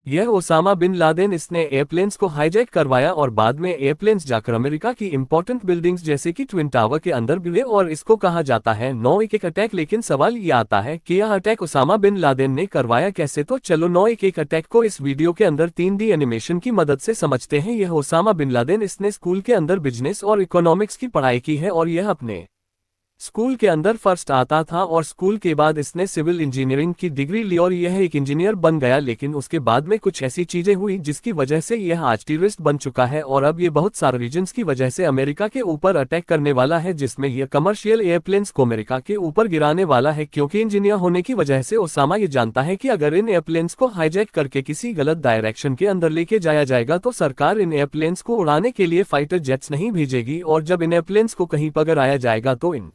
यह Osama bin Laden, इसने airplanes को हाईजैक करवाया और बाद में एयरप्लेन्स जाकर अमेरिका की इंपॉर्टेंट बिल्डिंग्स जैसे कि ट्विन टावर के अंदर गिरे और इसको कहा जाता है 9/11 अटैक। लेकिन सवाल ये आता है कि यह अटैक ओसामा बिन लादेन ने करवाया कैसे। तो चलो 9/11 अटैक को इस वीडियो के अंदर 3D एनिमेशन की मदद से समझते हैं। यह ओसामा बिन लादेन, इसने स्कूल के अंदर बिजनेस और इकोनॉमिक्स की पढ़ाई की है और यह अपने स्कूल के अंदर फर्स्ट आता था और स्कूल के बाद इसने सिविल इंजीनियरिंग की डिग्री ली और यह एक इंजीनियर बन गया। लेकिन उसके बाद में कुछ ऐसी चीजें हुई जिसकी वजह से यह आज टेररिस्ट बन चुका है और अब ये बहुत सारे रीजंस की वजह से अमेरिका के ऊपर अटैक करने वाला है, जिसमें यह कमर्शियल एयरप्लेन्स को अमेरिका के ऊपर गिराने वाला है। क्योंकि इंजीनियर होने की वजह से ओसामा ये जानता है कि अगर इन एयरप्लेन्स को हाईजैक करके किसी गलत डायरेक्शन के अंदर लेके जाया जाएगा तो सरकार इन एयरप्लेन्स को उड़ाने के लिए फाइटर जेट्स नहीं भेजेगी और जब इन एयरप्लेन्स को कहीं पर गिराया जाएगा तो इन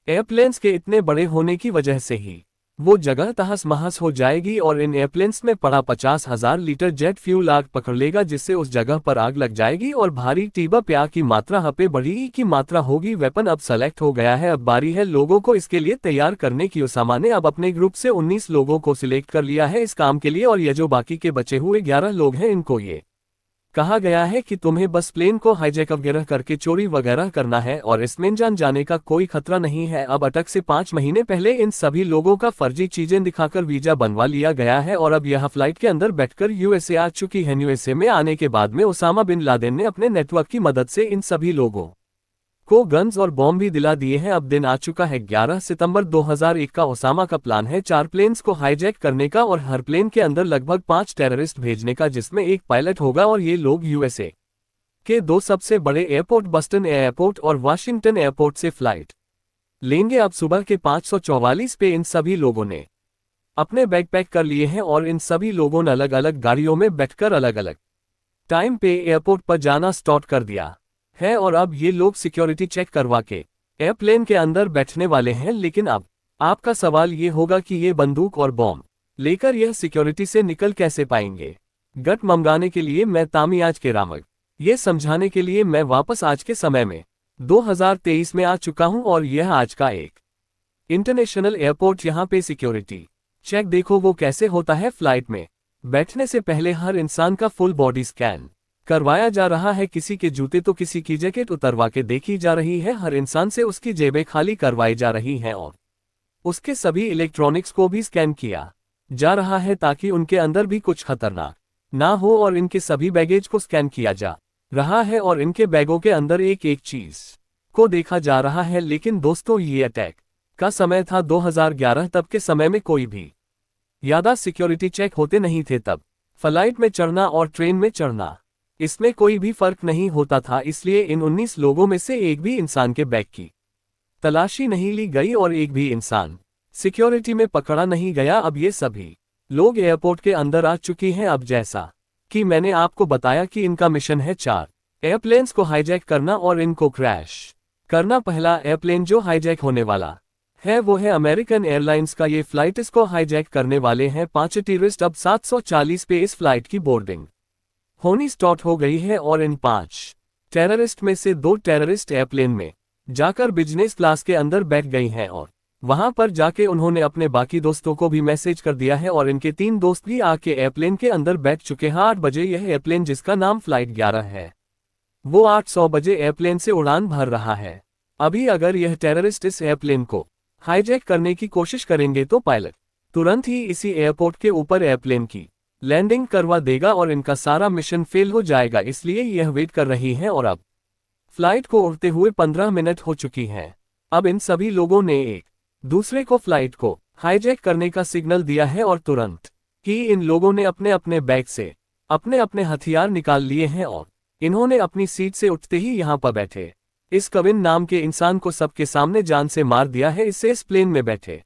एयरप्लेन्स के इतने बड़े होने की वजह से ही वो जगह तहस महस हो जाएगी और इन एयरप्लेन्स में पड़ा 50,000 लीटर जेट फ्यूल आग पकड़ लेगा, जिससे उस जगह पर आग लग जाएगी और भारी टीबा प्या की मात्रा हपे बड़ी की मात्रा होगी। वेपन अब सेलेक्ट हो गया है, अब बारी है लोगों को इसके लिए तैयार करने की। ओसामा ने अब अपने ग्रुप से 19 लोगों को सिलेक्ट कर लिया है इस काम के लिए और ये जो बाकी के बचे हुए 11 लोग हैं इनको ये कहा गया है कि तुम्हें बस प्लेन को हाईजैक वगैरह करके चोरी वगैरह करना है और इसमें जान जाने का कोई खतरा नहीं है। अब अटक से 5 महीने पहले इन सभी लोगों का फर्जी चीजें दिखाकर वीजा बनवा लिया गया है और अब यह फ्लाइट के अंदर बैठकर यूएसए आ चुकी है। यूएसए में आने के बाद में ओसामा बिन लादेन ने अपने नेटवर्क की मदद से इन सभी लोगों को गन्स और बॉम्ब भी दिला दिए हैं। अब दिन आ चुका है 11 सितंबर 2001 का। ओसामा का प्लान है 4 प्लेन्स को हाईजैक करने का और हर प्लेन के अंदर लगभग 5 टेररिस्ट भेजने का, जिसमें एक पायलट होगा और ये लोग यूएसए के 2 सबसे बड़े एयरपोर्ट बस्टन एयरपोर्ट और वाशिंगटन एयरपोर्ट से फ्लाइट लेंगे। अब सुबह के 5:44 पे इन सभी लोगों ने अपने बैग पैक कर लिए हैं और इन सभी लोगों ने अलग अलग गाड़ियों में बैठकर अलग अलग टाइम पे एयरपोर्ट पर जाना स्टार्ट कर दिया है और अब ये लोग सिक्योरिटी चेक करवा के एयरप्लेन के अंदर बैठने वाले हैं। लेकिन अब आपका सवाल ये होगा कि ये बंदूक और बॉम्ब लेकर यह सिक्योरिटी से निकल कैसे पाएंगे। गट ममगाने के लिए मैं तामी आज के रामक, ये समझाने के लिए मैं वापस आज के समय में 2023 में आ चुका हूं और यह आज का एक इंटरनेशनल एयरपोर्ट। यहाँ पे सिक्योरिटी चेक देखो वो कैसे होता है। फ्लाइट में बैठने से पहले हर इंसान का फुल बॉडी स्कैन करवाया जा रहा है। किसी के जूते तो किसी की जैकेट उतरवा के देखी जा रही है। हर इंसान से उसकी जेबें खाली करवाई जा रही हैं और उसके सभी इलेक्ट्रॉनिक्स को भी स्कैन किया जा रहा है ताकि उनके अंदर भी कुछ खतरनाक ना हो और इनके सभी बैगेज को स्कैन किया जा रहा है और इनके बैगों के अंदर एक एक चीज को देखा जा रहा है। लेकिन दोस्तों ये अटैक का समय था 2011, तब के समय में कोई भी ज्यादा सिक्योरिटी चेक होते नहीं थे। तब फ्लाइट में चढ़ना और ट्रेन में चढ़ना इसमें कोई भी फर्क नहीं होता था, इसलिए इन 19 लोगों में से एक भी इंसान के बैग की तलाशी नहीं ली गई और एक भी इंसान सिक्योरिटी में पकड़ा नहीं गया। अब ये सभी लोग एयरपोर्ट के अंदर आ चुकी हैं। अब जैसा कि मैंने आपको बताया कि इनका मिशन है 4 एयरप्लेन्स को हाईजैक करना और इनको क्रैश करना। पहला एयरप्लेन जो हाईजैक होने वाला है वो है अमेरिकन एयरलाइंस का ये फ्लाइट, इसको हाईजैक करने वाले हैं 5 टेररिस्ट। अब 740 पे इस फ्लाइट की बोर्डिंग होनी स्टार्ट हो गई है और इन 5 टेररिस्ट में से 2 टेररिस्ट एयरप्लेन में जाकर बिजनेस क्लास के अंदर बैठ गई हैं और वहां पर जाके उन्होंने अपने बाकी दोस्तों को भी मैसेज कर दिया है और इनके 3 दोस्त भी आके एयरप्लेन के अंदर बैठ चुके हैं। 8 बजे यह एयरप्लेन जिसका नाम फ्लाइट 11 है वो 8:00 बजे एयरप्लेन से उड़ान भर रहा है। अभी अगर यह टेररिस्ट इस एयरप्लेन को हाईजैक करने की कोशिश करेंगे तो पायलट तुरंत ही इसी एयरपोर्ट के ऊपर एयरप्लेन की लैंडिंग करवा देगा और इनका सारा मिशन फेल हो जाएगा। इसलिए यह वेट कर रही हैं और अब फ्लाइट को उड़ते हुए 15 मिनट हो चुकी हैं। अब इन सभी लोगों ने एक दूसरे को फ्लाइट को हाईजैक करने का सिग्नल दिया है और तुरंत ही इन लोगों ने अपने अपने बैग से अपने अपने हथियार निकाल लिए हैं और इन्होंने अपनी सीट से उठते ही यहां पर बैठे इस कविन नाम के इंसान को सबके सामने जान से मार दिया है। इससे इस प्लेन में बैठे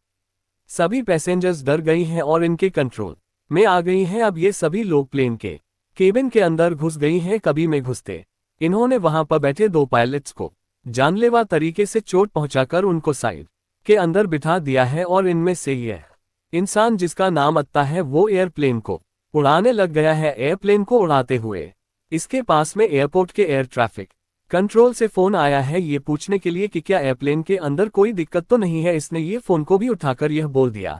सभी पैसेंजर्स डर गई हैं और इनके कंट्रोल में आ गई हैं। अब ये सभी लोग प्लेन के केबिन के अंदर घुस गई हैं। कभी में घुसते इन्होंने वहां पर बैठे 2 पायलट्स को जानलेवा तरीके से चोट पहुंचाकर उनको साइड के अंदर बिठा दिया है और इनमें से यह इंसान जिसका नाम अत्ता है वो एयरप्लेन को उड़ाने लग गया है। एयरप्लेन को उड़ाते हुए इसके पास में एयरपोर्ट के एयर ट्रैफिक कंट्रोल से फोन आया है ये पूछने के लिए कि क्या एयरप्लेन के अंदर कोई दिक्कत तो नहीं है। इसने ये फोन को भी उठाकर यह बोल दिया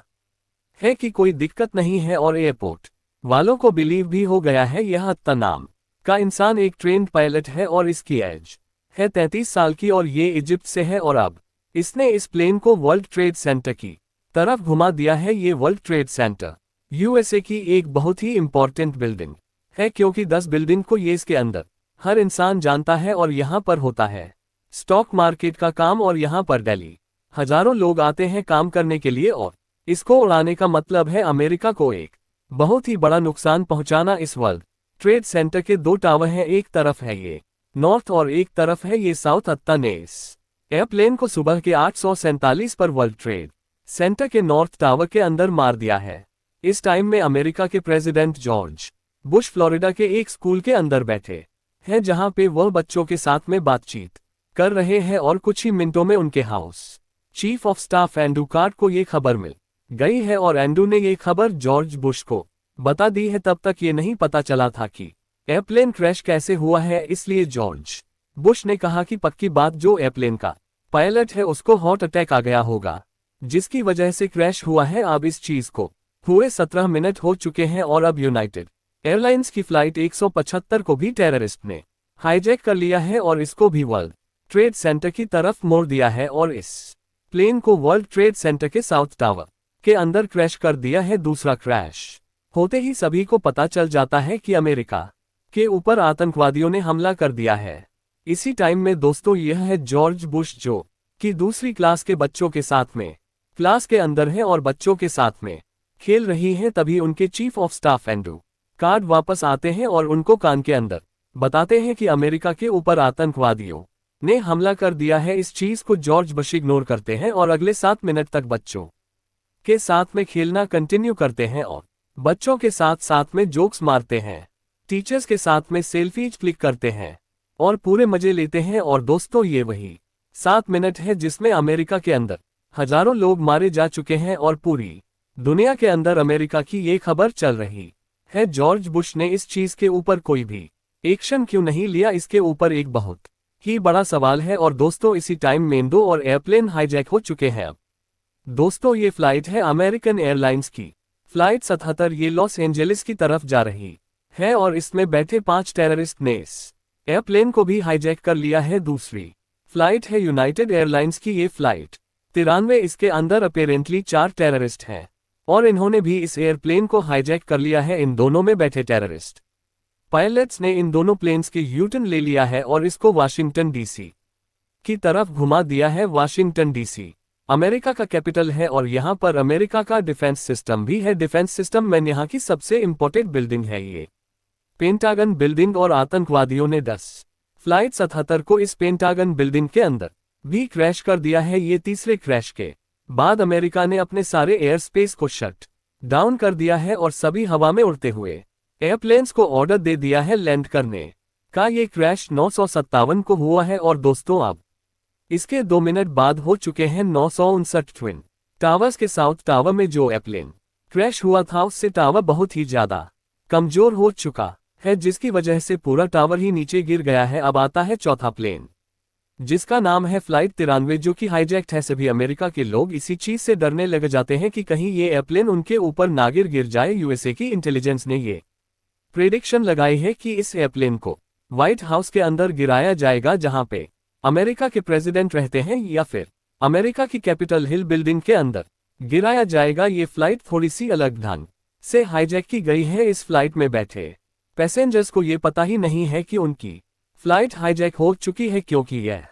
है कि कोई दिक्कत नहीं है और एयरपोर्ट वालों को बिलीव भी हो गया है यह अत्ता नाम का इंसान एक ट्रेन्ड पायलट है और इसकी एज है 33 साल की और ये इजिप्ट से है और अब इसने इस प्लेन को वर्ल्ड ट्रेड सेंटर की तरफ घुमा दिया है। ये वर्ल्ड ट्रेड सेंटर यूएसए की एक बहुत ही इंपॉर्टेंट बिल्डिंग है क्योंकि 10 बिल्डिंग को ये इसके अंदर हर इंसान जानता है और यहाँ पर होता है स्टॉक मार्केट का काम और यहाँ पर डेली हजारों लोग आते हैं काम करने के लिए और इसको उड़ाने का मतलब है अमेरिका को एक बहुत ही बड़ा नुकसान पहुंचाना। इस वर्ल्ड ट्रेड सेंटर के 2 टावर हैं, एक तरफ है ये नॉर्थ और एक तरफ है ये साउथ। अत्ता ने इस एयरप्लेन को सुबह के 8:47 पर वर्ल्ड ट्रेड सेंटर के नॉर्थ टावर के अंदर मार दिया है। इस टाइम में अमेरिका के प्रेसिडेंट जॉर्ज बुश फ्लोरिडा के एक स्कूल के अंदर बैठे हैं जहां पे वह बच्चों के साथ में बातचीत कर रहे हैं और कुछ ही मिनटों में उनके house chief of staff Andrew cart को ये खबर मिल गई है और एंड्रू ने ये खबर जॉर्ज बुश को बता दी है। तब तक ये नहीं पता चला था कि एयरप्लेन क्रैश कैसे हुआ है, इसलिए जॉर्ज बुश ने कहा कि पक्की बात जो एयरप्लेन का पायलट है उसको हार्ट अटैक आ गया होगा जिसकी वजह से क्रैश हुआ है। अब इस चीज को हुए 17 मिनट हो चुके हैं और अब यूनाइटेड एयरलाइंस की फ्लाइट 175 को भी टेररिस्ट ने हाईजैक कर लिया है और इसको भी वर्ल्ड ट्रेड सेंटर की तरफ मोड़ दिया है और इस प्लेन को वर्ल्ड ट्रेड सेंटर के साउथ टावर के अंदर क्रैश कर दिया है। दूसरा क्रैश होते ही सभी को पता चल जाता है कि अमेरिका के ऊपर आतंकवादियों ने हमला कर दिया है। इसी टाइम में दोस्तों यह है जॉर्ज बुश जो कि दूसरी क्लास के बच्चों के साथ में क्लास के अंदर है और बच्चों के साथ में खेल रही हैं। तभी उनके chief of staff Andrew cart वापस आते हैं और उनको कान के अंदर बताते हैं कि अमेरिका के ऊपर आतंकवादियों ने हमला कर दिया है। इस चीज को जॉर्ज बुश इग्नोर करते हैं और अगले 7 मिनट तक बच्चों के साथ में खेलना कंटिन्यू करते हैं और बच्चों के साथ साथ में जोक्स मारते हैं, टीचर्स के साथ में सेल्फीज क्लिक करते हैं और पूरे मजे लेते हैं। और दोस्तों ये वही 7 मिनट है जिसमें अमेरिका के अंदर हजारों लोग मारे जा चुके हैं और पूरी दुनिया के अंदर अमेरिका की ये खबर चल रही है। जॉर्ज बुश ने इस चीज के ऊपर कोई भी एक्शन क्यों नहीं लिया, इसके ऊपर एक बहुत ही बड़ा सवाल है। और दोस्तों इसी टाइम में 2 और एयरप्लेन हाईजैक हो चुके हैं। अब दोस्तों ये फ्लाइट है अमेरिकन एयरलाइंस की फ्लाइट 77, ये लॉस एंजेलिस की तरफ जा रही है और इसमें बैठे 5 टेररिस्ट ने इस एयरप्लेन को भी हाईजैक कर लिया है। दूसरी फ्लाइट है यूनाइटेड एयरलाइंस की ये फ्लाइट 93, इसके अंदर अपेरेंटली 4 टेररिस्ट हैं और इन्होंने भी इस एयरप्लेन को हाईजैक कर लिया है। इन दोनों में बैठे टेररिस्ट पायलट्स ने इन दोनों प्लेन्स के यूटर्न ले लिया है और इसको वाशिंगटन डीसी की तरफ घुमा दिया है। वाशिंगटन डीसी अमेरिका का कैपिटल है और यहाँ पर अमेरिका का डिफेंस सिस्टम भी है। डिफेंस सिस्टम में यहाँ की सबसे इंपॉर्टेंट बिल्डिंग है ये पेंटागन बिल्डिंग और आतंकवादियों ने 10 फ्लाइट 77 को इस पेंटागन बिल्डिंग के अंदर भी क्रैश कर दिया है। ये तीसरे क्रैश के बाद अमेरिका ने अपने सारे एयर स्पेस को शट डाउन कर दिया है और सभी हवा में उड़ते हुए एयरप्लेन्स को ऑर्डर दे दिया है लैंड करने का। ये क्रैश 957 को हुआ है और दोस्तों अब इसके 2 मिनट बाद हो चुके हैं 959 ट्विन टावर्स के साउथ टावर में जो एयरप्लेन क्रैश हुआ था उससे टावर बहुत ही ज्यादा कमजोर हो चुका है जिसकी वजह से पूरा टावर ही नीचे गिर गया है। अब आता है चौथा प्लेन जिसका नाम है फ्लाइट 93 जो कि हाईजैक्ट है। सभी अमेरिका के लोग इसी चीज से डरने लग जाते हैं कि कहीं ये एयरप्लेन उनके ऊपर ना गिर जाए। यूएसए की इंटेलिजेंस ने ये प्रेडिक्शन लगाई है कि इस एयरप्लेन को व्हाइट हाउस के अंदर गिराया जाएगा जहां पे अमेरिका के प्रेसिडेंट रहते हैं या फिर अमेरिका की कैपिटल हिल बिल्डिंग के अंदर गिराया जाएगा। ये फ्लाइट थोड़ी सी अलग ढंग से हाईजैक की गई है। इस फ्लाइट में बैठे पैसेंजर्स को ये पता ही नहीं है कि उनकी फ्लाइट हाईजैक हो चुकी है क्योंकि यह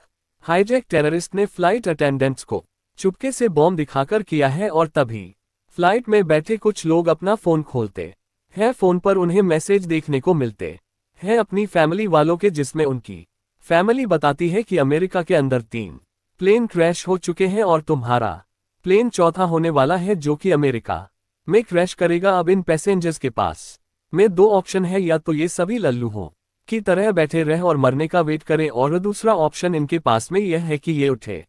हाईजैक टेररिस्ट ने फ्लाइट अटेंडेंट्स को चुपके से बॉम्ब दिखाकर किया है और तभी फ्लाइट में बैठे कुछ लोग अपना फोन खोलते हैं। फोन पर उन्हें मैसेज देखने को मिलते हैं अपनी फैमिली वालों के जिसमें उनकी फैमिली बताती है कि अमेरिका के अंदर 3 प्लेन क्रैश हो चुके हैं और तुम्हारा प्लेन चौथा होने वाला है जो कि अमेरिका में क्रैश करेगा। अब इन पैसेंजर्स के पास में 2 ऑप्शन है, या तो ये सभी लल्लू हो की तरह बैठे रहे और मरने का वेट करें और दूसरा ऑप्शन इनके पास में यह है कि ये उठे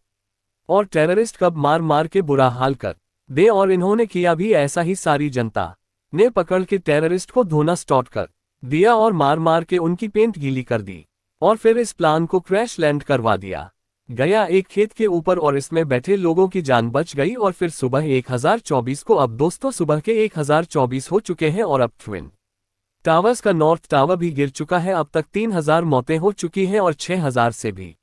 और टेररिस्ट कब मार मार के बुरा हाल कर दे। और इन्होंने किया भी ऐसा ही। सारी जनता ने पकड़ के टेररिस्ट को धोना स्टार्ट कर दिया और मार मार के उनकी पेंट गीली कर दी और फिर इस प्लान को क्रैश लैंड करवा दिया गया एक खेत के ऊपर और इसमें बैठे लोगों की जान बच गई। और फिर सुबह 1024 को अब दोस्तों सुबह के 1024 हो चुके हैं और अब ट्विन टावर्स का नॉर्थ टावर भी गिर चुका है। अब तक 3000 मौतें हो चुकी हैं और 6000 से भी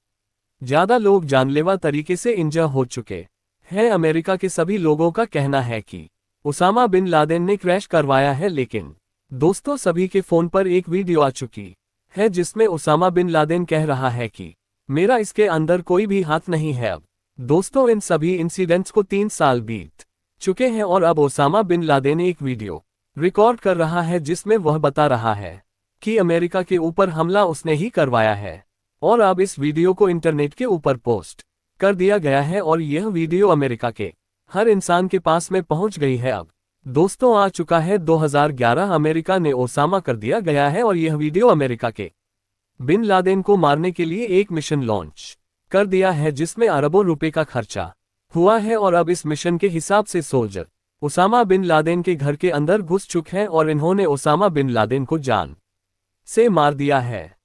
ज्यादा लोग जानलेवा तरीके से इंजर हो चुके हैं। अमेरिका के सभी लोगों का कहना है कि ओसामा बिन लादेन ने क्रैश करवाया है, लेकिन दोस्तों सभी के फोन पर एक वीडियो आ चुकी है जिसमें ओसामा बिन लादेन कह रहा है कि मेरा इसके अंदर कोई भी हाथ नहीं है। अब दोस्तों इन सभी इंसिडेंट्स को 3 साल बीत चुके हैं और अब ओसामा बिन लादेन एक वीडियो रिकॉर्ड कर रहा है जिसमें वह बता रहा है कि अमेरिका के ऊपर हमला उसने ही करवाया है। और अब इस वीडियो को इंटरनेट के ऊपर पोस्ट कर दिया गया है और यह वीडियो अमेरिका के हर इंसान के पास में पहुंच गई है। अब दोस्तों आ चुका है 2011, अमेरिका ने ओसामा कर दिया गया है और यह वीडियो अमेरिका के बिन लादेन को मारने के लिए एक मिशन लॉन्च कर दिया है जिसमें अरबों रुपए का खर्चा हुआ है। और अब इस मिशन के हिसाब से सोल्जर ओसामा बिन लादेन के घर के अंदर घुस चुके हैं और इन्होंने ओसामा बिन लादेन को जान से मार दिया है।